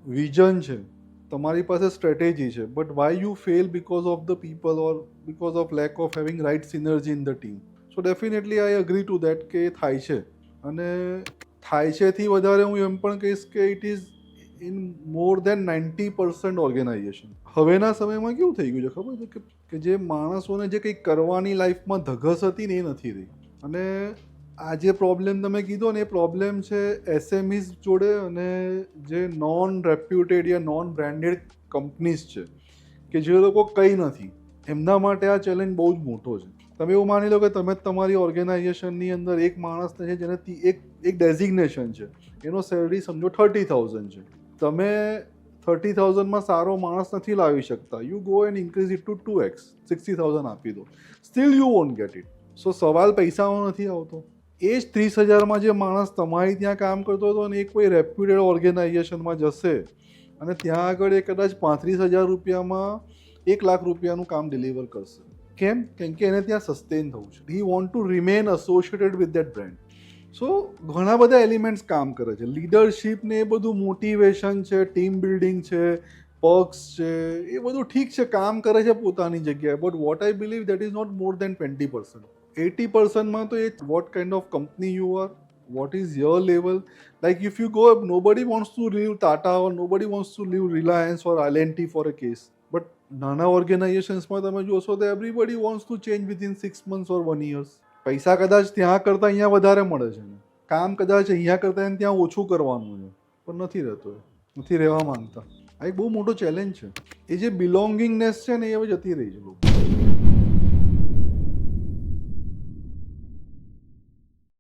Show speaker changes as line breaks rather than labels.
Vision છે, તમારી પાસે સ્ટ્રેટેજી છે, but why you fail because of the people or because of lack of having right synergy in the team. So definitely I agree to that કે થાય છે. અને થાય છે થી વધારે હું એમ પણ કહીશ કે it is in more than 90% organization. હવેના સમયમાં કેવું થઈ ગયું છે ખબર છે કે જે માણસોને જે કંઈક કરવાની લાઈફમાં ધગસ હતી ને એ નથી રહી. અને આ જે પ્રોબ્લેમ તમે કીધો ને એ પ્રોબ્લેમ છે એસએમઈઝ જોડે અને જે નોન રેપ્યુટેડ યા નોન બ્રાન્ડેડ કંપનીઝ છે કે જે લોકો કંઈ નથી, એમના માટે આ ચેલેન્જ બહુ જ મોટો છે. તમે એવું માની લો કે તમે તમારી ઓર્ગેનાઇઝેશનની અંદર એક માણસને છે જેને એક ડેઝિગ્નેશન છે, એનો સેલરી સમજો 30,000 છે. તમે 30,000માં સારો માણસ નથી લાવી શકતા, you go and increase it to 2x, 60,000 આપી દો, still you won't get it. So સવાલ પૈસાનો નથી આવતો. એ જ 30,000માં જે માણસ તમારી ત્યાં કામ કરતો હતો ને એ કોઈ રેપ્યુટેડ ઓર્ગેનાઇઝેશનમાં જશે અને ત્યાં આગળ એ કદાચ 35,000 રૂપિયામાં 1,00,000 રૂપિયાનું કામ ડિલિવર કરશે. કેમ? કેમ કે એને ત્યાં સસ્ટેન થવું છે. He want to remain associated with that brand. So ઘણા બધા એલિમેન્ટ્સ કામ કરે છે. લીડરશિપ ને એ બધું મોટિવેશન છે, ટીમ બિલ્ડિંગ છે, પર્ક્સ છે, એ બધું ઠીક છે, કામ કરે છે પોતાની જગ્યાએ, but what I believe that is not more than 20%. 80%માં તો એ what kind of company you are, what is your level. Like if you go, nobody wants to leave Tata or nobody wants to leave Reliance or L&T for a case, but નાના ઓર્ગેનાઇઝેશન્સમાં તમે જોશો તો everybody wants to change within 6 months or 1 year. પૈસા કદાચ ત્યાં કરતાં અહીંયા વધારે મળે છે, કામ કદાચ અહીંયા કરતાં એને ત્યાં ઓછું કરવાનું છે, પણ નથી રહેતો, નથી રહેવા માંગતા. આ એક બહુ મોટો ચેલેન્જ છે. એ જે બિલોંગિંગનેસ છે ને એ હવે જતી રહી છે લોકો.